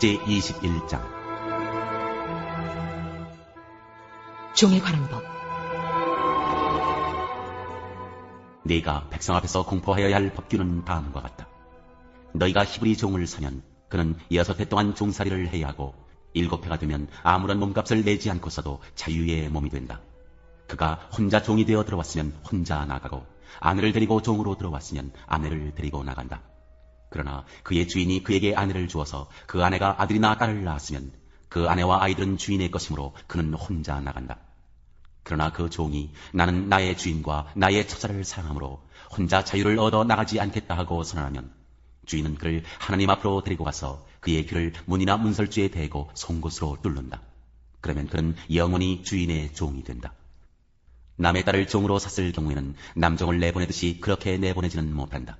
제21장 종에 관한 법. 네가 백성 앞에서 공포하여야 할 법규는 다음과 같다. 너희가 히브리 종을 사면 그는 6해 동안 종살이를 해야 하고 7해가 되면 아무런 몸값을 내지 않고서도 자유의 몸이 된다. 그가 혼자 종이 되어 들어왔으면 혼자 나가고 아내를 데리고 종으로 들어왔으면 아내를 데리고 나간다. 그러나 그의 주인이 그에게 아내를 주어서 그 아내가 아들이나 딸을 낳았으면 그 아내와 아이들은 주인의 것이므로 그는 혼자 나간다. 그러나 그 종이 나는 나의 주인과 나의 처자를 사랑하므로 혼자 자유를 얻어 나가지 않겠다 하고 선언하면 주인은 그를 하나님 앞으로 데리고 가서 그의 귀를 문이나 문설주에 대고 송곳으로 뚫는다. 그러면 그는 영원히 주인의 종이 된다. 남의 딸을 종으로 샀을 경우에는 남종을 내보내듯이 그렇게 내보내지는 못한다.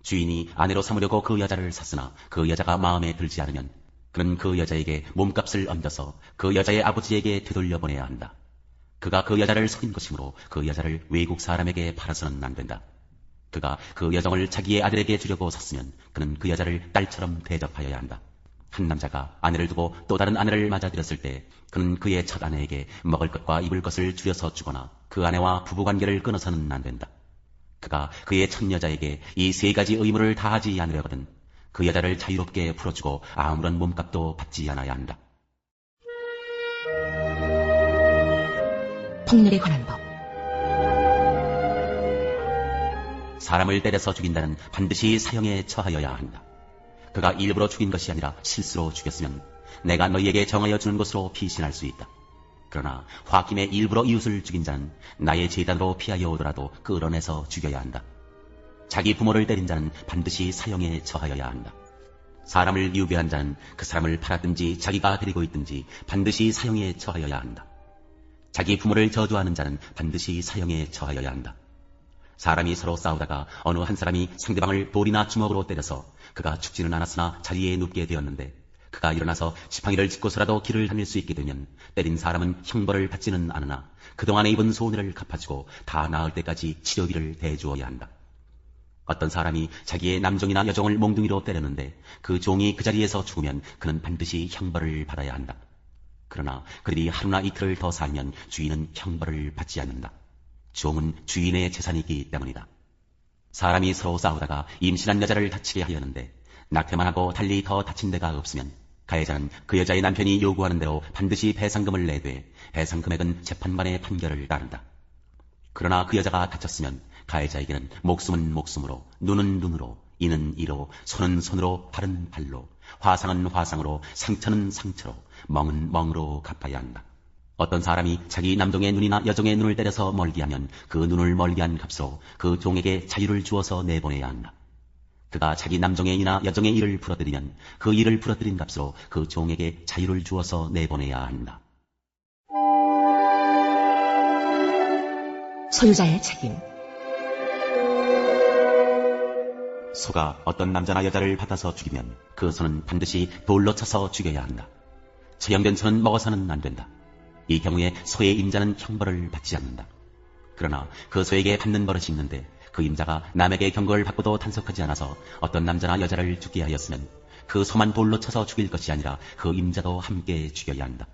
주인이 아내로 삼으려고 그 여자를 샀으나 그 여자가 마음에 들지 않으면 그는 그 여자에게 몸값을 얹어서 그 여자의 아버지에게 되돌려보내야 한다. 그가 그 여자를 속인 것이므로 그 여자를 외국 사람에게 팔아서는 안 된다. 그가 그 여종을 자기의 아들에게 주려고 샀으면 그는 그 여자를 딸처럼 대접하여야 한다. 한 남자가 아내를 두고 또 다른 아내를 맞아들였을 때 그는 그의 첫 아내에게 먹을 것과 입을 것을 줄여서 주거나 그 아내와 부부관계를 끊어서는 안 된다. 그가 그의 첫 여자에게 이 3가지 의무를 다하지 않으려거든 그 여자를 자유롭게 풀어주고 아무런 몸값도 받지 않아야 한다. 폭력에 관한 법. 사람을 때려서 죽인다는 반드시 사형에 처하여야 한다. 그가 일부러 죽인 것이 아니라 실수로 죽였으면 내가 너희에게 정하여 주는 것으로 피신할 수 있다. 그러나 홧김에 일부러 이웃을 죽인 자는 나의 제단으로 피하여 오더라도 끌어내서 죽여야 한다. 자기 부모를 때린 자는 반드시 사형에 처하여야 한다. 사람을 유배한 자는 그 사람을 팔았든지 자기가 데리고 있든지 반드시 사형에 처하여야 한다. 자기 부모를 저주하는 자는 반드시 사형에 처하여야 한다. 사람이 서로 싸우다가 어느 한 사람이 상대방을 돌이나 주먹으로 때려서 그가 죽지는 않았으나 자리에 눕게 되었는데 그가 일어나서 지팡이를 짚고서라도 길을 다닐 수 있게 되면 때린 사람은 형벌을 받지는 않으나 그동안에 입은 손해를 갚아주고 다 나을 때까지 치료비를 대주어야 한다. 어떤 사람이 자기의 남종이나 여종을 몽둥이로 때렸는데 그 종이 그 자리에서 죽으면 그는 반드시 형벌을 받아야 한다. 그러나 그들이 하루나 이틀을 더 살면 주인은 형벌을 받지 않는다. 종은 주인의 재산이기 때문이다. 사람이 서로 싸우다가 임신한 여자를 다치게 하려는데 낙태만 하고 달리 더 다친 데가 없으면 가해자는 그 여자의 남편이 요구하는 대로 반드시 배상금을 내되 배상 금액은 재판관의 판결을 따른다. 그러나 그 여자가 다쳤으면 가해자에게는 목숨은 목숨으로, 눈은 눈으로, 이는 이로, 손은 손으로, 발은 발로, 화상은 화상으로, 상처는 상처로, 멍은 멍으로 갚아야 한다. 어떤 사람이 자기 남종의 눈이나 여종의 눈을 때려서 멀게 하면 그 눈을 멀게 한 값으로 그 종에게 자유를 주어서 내보내야 한다. 그가 자기 남종의 이나 여종의 일을 부러뜨리면 그 일을 부러뜨린 값으로 그 종에게 자유를 주어서 내보내야 한다. 소유자의 책임. 소가 어떤 남자나 여자를 받아서 죽이면 그 소는 반드시 돌로 쳐서 죽여야 한다. 처형된 소는 먹어서는 안 된다. 이 경우에 소의 임자는 형벌을 받지 않는다. 그러나 그 소에게 받는 버릇이 있는데 그 임자가 남에게 경고를 받고도 단속하지 않아서 어떤 남자나 여자를 죽게 하였으면 그 소만 돌로 쳐서 죽일 것이 아니라 그 임자도 함께 죽여야 한다.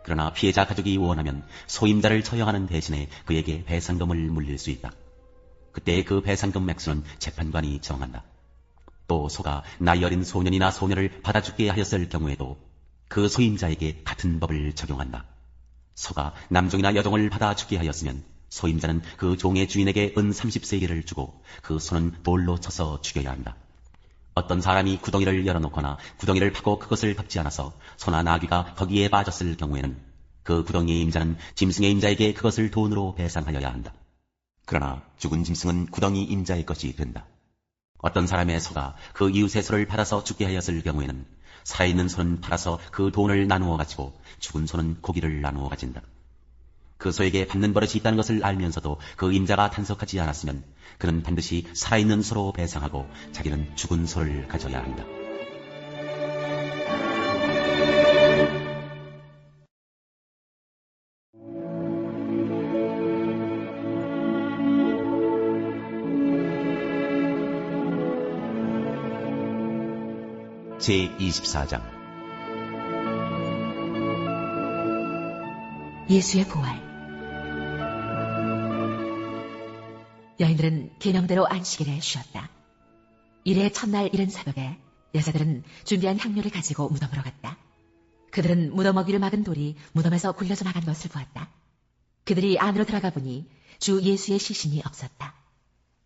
그러나 피해자 가족이 원하면 소 임자를 처형하는 대신에 그에게 배상금을 물릴 수 있다. 그때 그 배상금 액수는 재판관이 정한다. 또 소가 나이 어린 소년이나 소녀를 받아 죽게 하였을 경우에도 그 소임자에게 같은 법을 적용한다. 소가 남종이나 여종을 받아 죽게 하였으면 소임자는 그 종의 주인에게 은 30세겔을 주고 그 소는 돌로 쳐서 죽여야 한다. 어떤 사람이 구덩이를 열어놓거나 구덩이를 파고 그것을 덮지 않아서 소나 나귀가 거기에 빠졌을 경우에는 그 구덩이의 임자는 짐승의 임자에게 그것을 돈으로 배상하여야 한다. 그러나 죽은 짐승은 구덩이 임자의 것이 된다. 어떤 사람의 소가 그 이웃의 소를 팔아서 죽게 하였을 경우에는 살아있는 소는 팔아서 그 돈을 나누어 가지고 죽은 소는 고기를 나누어 가진다. 그 소에게 받는 버릇이 있다는 것을 알면서도 그 임자가 단속하지 않았으면 그는 반드시 살아있는 소로 배상하고 자기는 죽은 소를 가져야 한다. 제24장 예수의 부활. 여인들은 계명대로 안식일에 쉬었다. 이래 첫날 이른 새벽에 여자들은 준비한 향료를 가지고 무덤으로 갔다. 그들은 무덤 어귀를 막은 돌이 무덤에서 굴려져 나간 것을 보았다. 그들이 안으로 들어가 보니 주 예수의 시신이 없었다.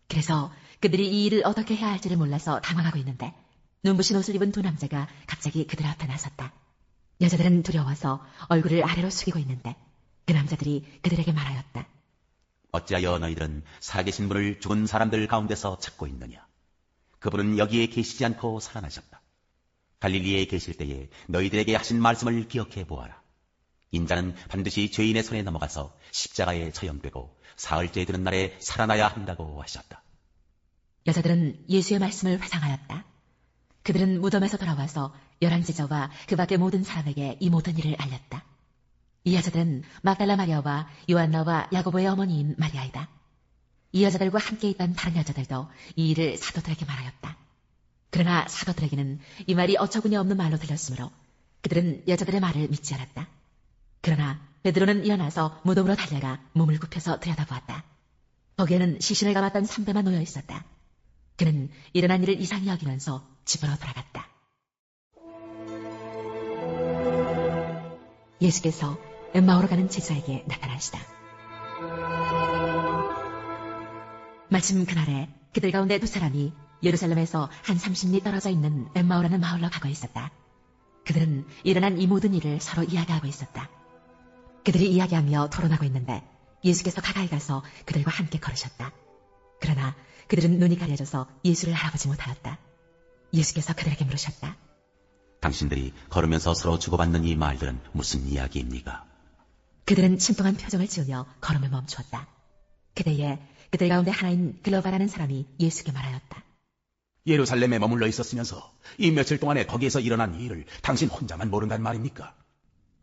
그래서 그들이 이 일을 어떻게 해야 할지를 몰라서 당황하고 있는데 눈부신 옷을 입은 두 남자가 갑자기 그들 앞에 나섰다. 여자들은 두려워서 얼굴을 아래로 숙이고 있는데 그 남자들이 그들에게 말하였다. 어찌하여 너희들은 살아계신 분을 죽은 사람들 가운데서 찾고 있느냐? 그분은 여기에 계시지 않고 살아나셨다. 갈릴리에 계실 때에 너희들에게 하신 말씀을 기억해 보아라. 인자는 반드시 죄인의 손에 넘어가서 십자가에 처형되고 사흘째 되는 날에 살아나야 한다고 하셨다. 여자들은 예수의 말씀을 회상하였다. 그들은 무덤에서 돌아와서 열한 제자와 그 밖의 모든 사람에게 이 모든 일을 알렸다. 이 여자들은 막달라 마리아와 요한나와 야고보의 어머니인 마리아이다. 이 여자들과 함께 있던 다른 여자들도 이 일을 사도들에게 말하였다. 그러나 사도들에게는 이 말이 어처구니 없는 말로 들렸으므로 그들은 여자들의 말을 믿지 않았다. 그러나 베드로는 일어나서 무덤으로 달려가 몸을 굽혀서 들여다보았다. 거기에는 시신을 감았던 삼배만 놓여 있었다. 그는 일어난 일을 이상히 여기면서 집으로 돌아갔다. 예수께서 엠마오로 가는 제자에게 나타나시다. 마침 그날에 그들 가운데 두 사람이 예루살렘에서 한 30리 떨어져 있는 엠마오라는 마을로 가고 있었다. 그들은 일어난 이 모든 일을 서로 이야기하고 있었다. 그들이 이야기하며 토론하고 있는데 예수께서 가까이 가서 그들과 함께 걸으셨다. 그러나 그들은 눈이 가려져서 예수를 알아보지 못하였다. 예수께서 그들에게 물으셨다. 당신들이 걸으면서 서로 주고받는 이 말들은 무슨 이야기입니까? 그들은 침통한 표정을 지으며 걸음을 멈추었다. 그때에 그들 가운데 하나인 글로바라는 사람이 예수께 말하였다. 예루살렘에 머물러 있었으면서 이 며칠 동안에 거기에서 일어난 이 일을 당신 혼자만 모른단 말입니까?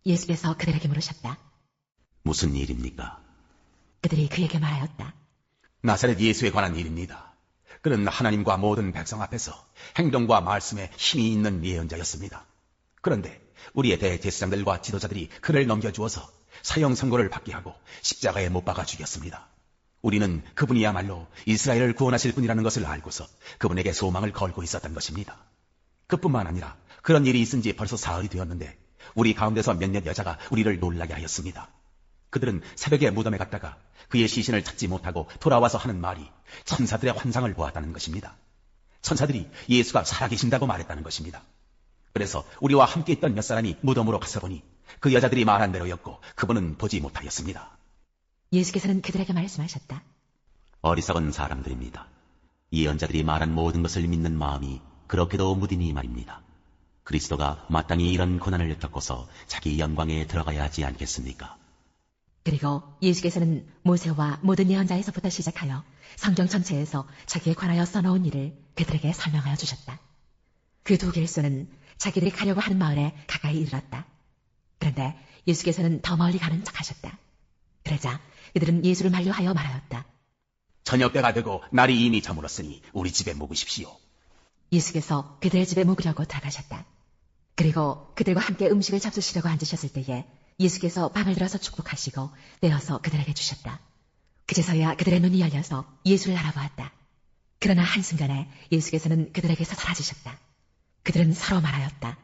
예수께서 그들에게 물으셨다. 무슨 일입니까? 그들이 그에게 말하였다. 나사렛 예수에 관한 일입니다. 그는 하나님과 모든 백성 앞에서 행동과 말씀에 힘이 있는 예언자였습니다. 그런데 우리의 대제사장들과 지도자들이 그를 넘겨주어서 사형 선고를 받게 하고 십자가에 못 박아 죽였습니다. 우리는 그분이야말로 이스라엘을 구원하실 분이라는 것을 알고서 그분에게 소망을 걸고 있었던 것입니다. 그뿐만 아니라 그런 일이 있은 지 벌써 사흘이 되었는데 우리 가운데서 몇몇 여자가 우리를 놀라게 하였습니다. 그들은 새벽에 무덤에 갔다가 그의 시신을 찾지 못하고 돌아와서 하는 말이 천사들의 환상을 보았다는 것입니다. 천사들이 예수가 살아계신다고 말했다는 것입니다. 그래서 우리와 함께 있던 몇 사람이 무덤으로 가서 보니 그 여자들이 말한 대로였고 그분은 보지 못하였습니다. 예수께서는 그들에게 말씀하셨다. 어리석은 사람들입니다. 예언자들이 말한 모든 것을 믿는 마음이 그렇게도 무디니 말입니다. 그리스도가 마땅히 이런 고난을 겪고서 자기 영광에 들어가야 하지 않겠습니까? 그리고 예수께서는 모세와 모든 예언자에서부터 시작하여 성경 전체에서 자기에 관하여 써놓은 일을 그들에게 설명하여 주셨다. 그 두 길소는 자기들이 가려고 하는 마을에 가까이 이르렀다. 그런데 예수께서는 더 멀리 가는 척하셨다. 그러자 그들은 예수를 만류하여 말하였다. 저녁 때가 되고 날이 이미 저물었으니 우리 집에 묵으십시오. 예수께서 그들의 집에 묵으려고 들어가셨다. 그리고 그들과 함께 음식을 잡수시려고 앉으셨을 때에 예수께서 빵을 들어서 축복하시고 떼어서 그들에게 주셨다. 그제서야 그들의 눈이 열려서 예수를 알아보았다. 그러나 한순간에 예수께서는 그들에게서 사라지셨다. 그들은 서로 말하였다.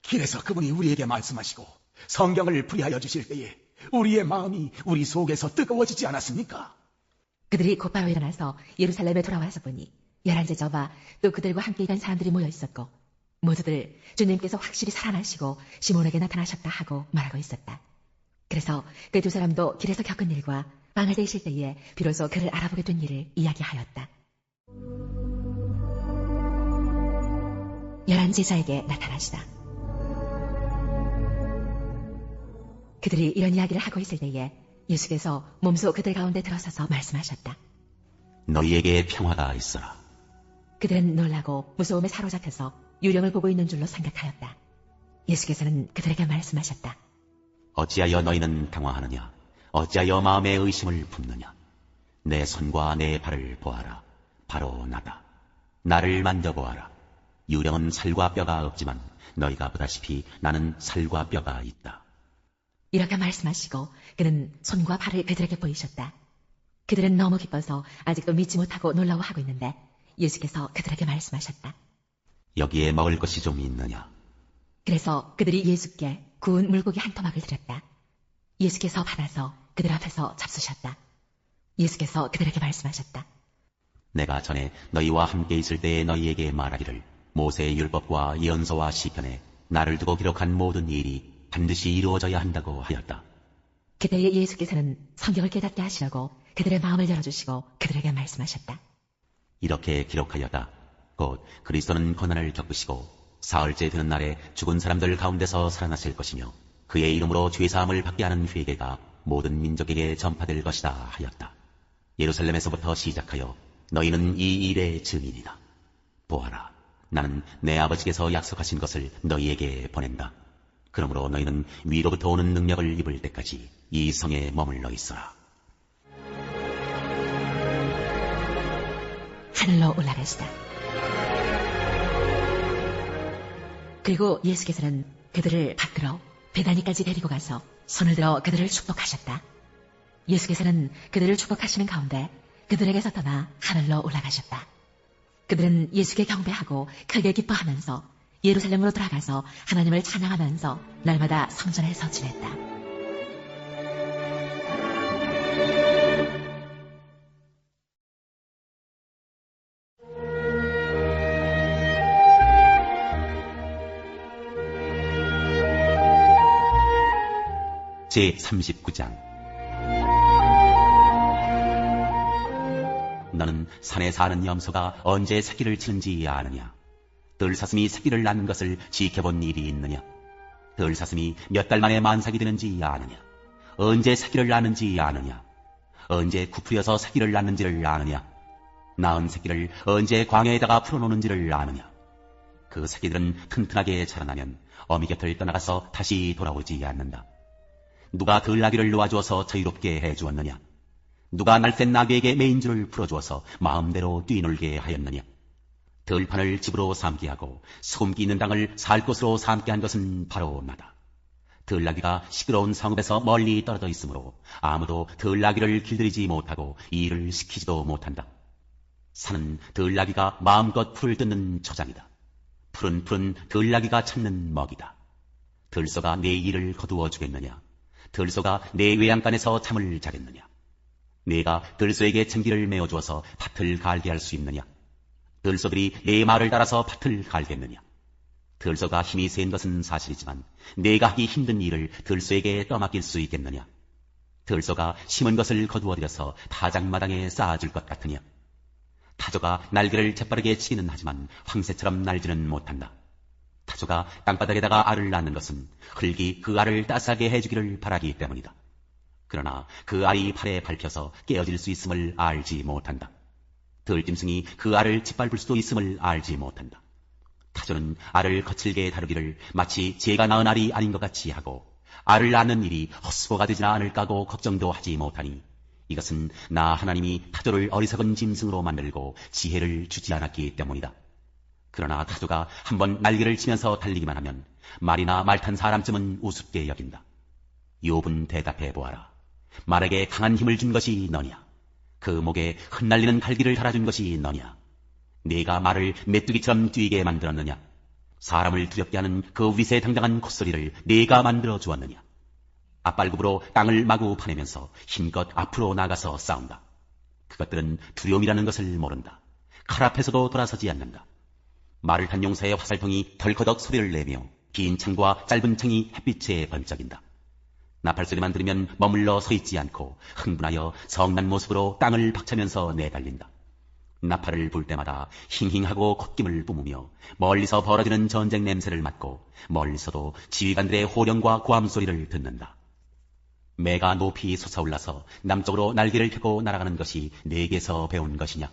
길에서 그분이 우리에게 말씀하시고 성경을 풀이하여 주실 때에 우리의 마음이 우리 속에서 뜨거워지지 않았습니까? 그들이 곧바로 일어나서 예루살렘에 돌아와서 보니 11제자와 또 그들과 함께 있던 사람들이 모여 있었고 모두들 주님께서 확실히 살아나시고 시몬에게 나타나셨다 하고 말하고 있었다. 그래서 그 두 사람도 길에서 겪은 일과 빵을 떼실 때에 비로소 그를 알아보게 된 일을 이야기하였다. 11제자에게 나타나시다. 그들이 이런 이야기를 하고 있을 때에 예수께서 몸소 그들 가운데 들어서서 말씀하셨다. 너희에게 평화가 있어라. 그들은 놀라고 무서움에 사로잡혀서 유령을 보고 있는 줄로 생각하였다. 예수께서는 그들에게 말씀하셨다. 어찌하여 너희는 당황하느냐? 어찌하여 마음에 의심을 품느냐? 내 손과 내 발을 보아라. 바로 나다. 나를 만져보아라. 유령은 살과 뼈가 없지만 너희가 보다시피 나는 살과 뼈가 있다. 이렇게 말씀하시고 그는 손과 발을 그들에게 보이셨다. 그들은 너무 기뻐서 아직도 믿지 못하고 놀라워하고 있는데 예수께서 그들에게 말씀하셨다. 여기에 먹을 것이 좀 있느냐? 그래서 그들이 예수께 구운 물고기 한 토막을 드렸다. 예수께서 받아서 그들 앞에서 잡수셨다. 예수께서 그들에게 말씀하셨다. 내가 전에 너희와 함께 있을 때에 너희에게 말하기를 모세의 율법과 예언서와 시편에 나를 두고 기록한 모든 일이 반드시 이루어져야 한다고 하였다. 그때에 예수께서는 성경을 깨닫게 하시려고 그들의 마음을 열어주시고 그들에게 말씀하셨다. 이렇게 기록하였다. 곧 그리스도는 고난을 겪으시고 사흘째 되는 날에 죽은 사람들 가운데서 살아나실 것이며 그의 이름으로 죄사함을 받게 하는 회개가 모든 민족에게 전파될 것이다 하였다. 예루살렘에서부터 시작하여 너희는 이 일의 증인이다. 보아라, 나는 내 아버지께서 약속하신 것을 너희에게 보낸다. 그러므로 너희는 위로부터 오는 능력을 입을 때까지 이 성에 머물러 있어라. 하늘로 올라가시다. 그리고 예수께서는 그들을 밖으로 베다니까지 데리고 가서 손을 들어 그들을 축복하셨다. 예수께서는 그들을 축복하시는 가운데 그들에게서 떠나 하늘로 올라가셨다. 그들은 예수께 경배하고 크게 기뻐하면서 예루살렘으로 돌아가서 하나님을 찬양하면서 날마다 성전에서 지냈다. 제39장 너는 산에 사는 염소가 언제 새끼를 치는지 아느냐? 들사슴이 새끼를 낳는 것을 지켜본 일이 있느냐? 들사슴이 몇 달 만에 만삭이 되는지 아느냐? 언제 새끼를 낳는지 아느냐? 언제 구부려서 새끼를 낳는지를 아느냐? 낳은 새끼를 언제 광야에다가 풀어놓는지를 아느냐? 그 새끼들은 튼튼하게 자라나면 어미 곁을 떠나가서 다시 돌아오지 않는다. 누가 들나귀를 놓아주어서 자유롭게 해주었느냐? 누가 날쌘 나귀에게 메인줄을 풀어주어서 마음대로 뛰놀게 하였느냐? 들판을 집으로 삼게 하고 소금기 있는 땅을 살 곳으로 삼게 한 것은 바로 나다. 들나귀가 시끄러운 성읍에서 멀리 떨어져 있으므로 아무도 들나귀를 길들이지 못하고 일을 시키지도 못한다. 산은 들나귀가 마음껏 풀을 뜯는 초장이다. 푸른 들나귀가 찾는 먹이다. 들소가 내 일을 거두어 주겠느냐? 들소가 내 외양간에서 잠을 자겠느냐? 내가 들소에게 쟁기를 메어주어서 밭을 갈게 할 수 있느냐? 들소들이 내 말을 따라서 밭을 갈겠느냐? 들소가 힘이 센 것은 사실이지만 내가 하기 힘든 일을 들소에게 떠맡길 수 있겠느냐? 들소가 심은 것을 거두어들여서 타작마당에 쌓아줄 것 같으냐? 타조가 날개를 재빠르게 치기는 하지만 황새처럼 날지는 못한다. 타조가 땅바닥에다가 알을 낳는 것은 흙이 그 알을 따스하게 해주기를 바라기 때문이다. 그러나 그 알이 팔에 밟혀서 깨어질 수 있음을 알지 못한다. 들짐승이 그 알을 짓밟을 수도 있음을 알지 못한다. 타조는 알을 거칠게 다루기를 마치 제가 낳은 알이 아닌 것 같이 하고 알을 낳는 일이 헛수고가 되지나 않을까고 걱정도 하지 못하니 이것은 나 하나님이 타조를 어리석은 짐승으로 만들고 지혜를 주지 않았기 때문이다. 그러나 타조가 한번 날개를 치면서 달리기만 하면 말이나 말 탄 사람쯤은 우습게 여긴다. 욥은 대답해 보아라. 말에게 강한 힘을 준 것이 너냐? 그 목에 흩날리는 갈기를 달아준 것이 너냐? 네가 말을 메뚜기처럼 뛰게 만들었느냐? 사람을 두렵게 하는 그 위세당당한 콧소리를 네가 만들어 주었느냐? 앞발굽으로 땅을 마구 파내면서 힘껏 앞으로 나가서 싸운다. 그것들은 두려움이라는 것을 모른다. 칼 앞에서도 돌아서지 않는다. 말을 탄 용사의 화살통이 덜커덕 소리를 내며 긴 창과 짧은 창이 햇빛에 번쩍인다. 나팔소리만 들으면 머물러 서 있지 않고 흥분하여 성난 모습으로 땅을 박차면서 내달린다. 나팔을 불 때마다 힝힝하고 콧김을 뿜으며 멀리서 벌어지는 전쟁 냄새를 맡고 멀리서도 지휘관들의 호령과 고함 소리를 듣는다. 매가 높이 솟아올라서 남쪽으로 날개를 펴고 날아가는 것이 내게서 배운 것이냐?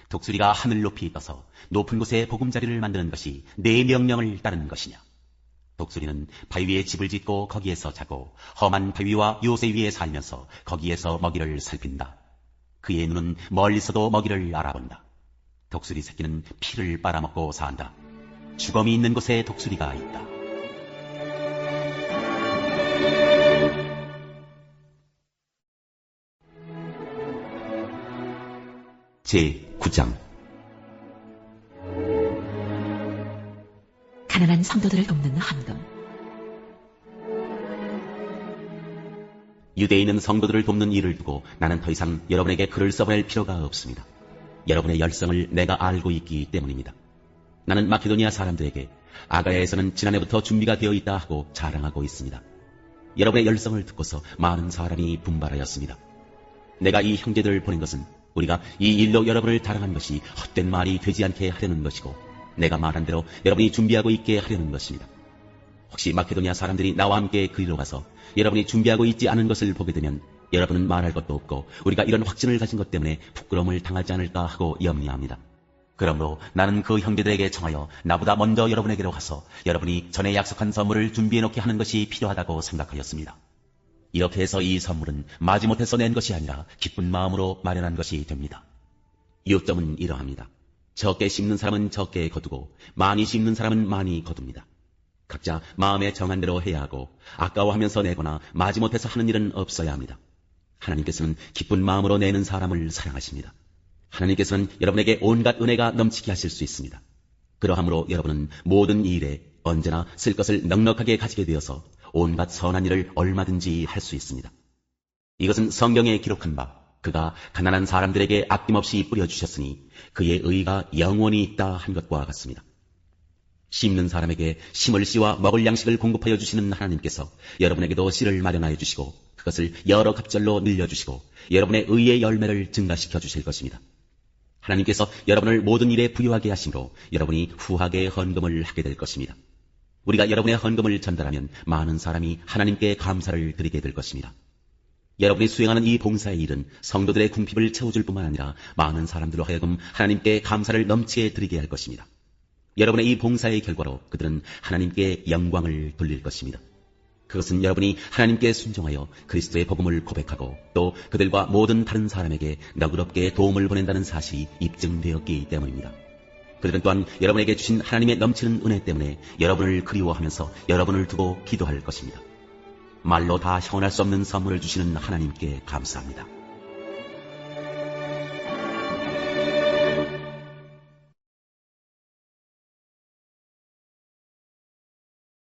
독수리가 하늘 높이 떠서 높은 곳에 보금자리를 만드는 것이 내 명령을 따르는 것이냐? 독수리는 바위 위에 집을 짓고 거기에서 자고 험한 바위와 요새 위에 살면서 거기에서 먹이를 살핀다. 그의 눈은 멀리서도 먹이를 알아본다. 독수리 새끼는 피를 빨아먹고 산다. 주검이 있는 곳에 독수리가 있다. 제9장 가난한 성도들을 돕는 헌금. 유대에 있는 성도들을 돕는 일을 두고 나는 더 이상 여러분에게 글을 써보낼 필요가 없습니다. 여러분의 열성을 내가 알고 있기 때문입니다. 나는 마케도니아 사람들에게 아가야에서는 지난해부터 준비가 되어 있다 하고 자랑하고 있습니다. 여러분의 열성을 듣고서 많은 사람이 분발하였습니다. 내가 이 형제들을 보낸 것은 우리가 이 일로 여러분을 자랑한 것이 헛된 말이 되지 않게 하려는 것이고, 내가 말한 대로 여러분이 준비하고 있게 하려는 것입니다. 혹시 마케도니아 사람들이 나와 함께 그리로 가서 여러분이 준비하고 있지 않은 것을 보게 되면 여러분은 말할 것도 없고 우리가 이런 확신을 가진 것 때문에 부끄러움을 당하지 않을까 하고 염려합니다. 그러므로 나는 그 형제들에게 청하여 나보다 먼저 여러분에게로 가서 여러분이 전에 약속한 선물을 준비해놓게 하는 것이 필요하다고 생각하였습니다. 이렇게 해서 이 선물은 마지못해서 낸 것이 아니라 기쁜 마음으로 마련한 것이 됩니다. 요점은 이러합니다. 적게 심는 사람은 적게 거두고 많이 심는 사람은 많이 거둡니다. 각자 마음에 정한 대로 해야 하고 아까워하면서 내거나 마지못해서 하는 일은 없어야 합니다. 하나님께서는 기쁜 마음으로 내는 사람을 사랑하십니다. 하나님께서는 여러분에게 온갖 은혜가 넘치게 하실 수 있습니다. 그러므로 여러분은 모든 일에 언제나 쓸 것을 넉넉하게 가지게 되어서 온갖 선한 일을 얼마든지 할 수 있습니다. 이것은 성경에 기록한 바 그가 가난한 사람들에게 아낌없이 뿌려주셨으니 그의 의가 영원히 있다 한 것과 같습니다. 심는 사람에게 심을 씨와 먹을 양식을 공급하여 주시는 하나님께서 여러분에게도 씨를 마련하여 주시고 그것을 여러 갑절로 늘려주시고 여러분의 의의 열매를 증가시켜 주실 것입니다. 하나님께서 여러분을 모든 일에 부유하게 하심으로 여러분이 후하게 헌금을 하게 될 것입니다. 우리가 여러분의 헌금을 전달하면 많은 사람이 하나님께 감사를 드리게 될 것입니다. 여러분이 수행하는 이 봉사의 일은 성도들의 궁핍을 채워줄 뿐만 아니라 많은 사람들로 하여금 하나님께 감사를 넘치게 드리게 할 것입니다. 여러분의 이 봉사의 결과로 그들은 하나님께 영광을 돌릴 것입니다. 그것은 여러분이 하나님께 순종하여 그리스도의 복음을 고백하고 또 그들과 모든 다른 사람에게 너그럽게 도움을 보낸다는 사실이 입증되었기 때문입니다. 그들은 또한 여러분에게 주신 하나님의 넘치는 은혜 때문에 여러분을 그리워하면서 여러분을 두고 기도할 것입니다. 말로 다 형언할 수 없는 선물을 주시는 하나님께 감사합니다.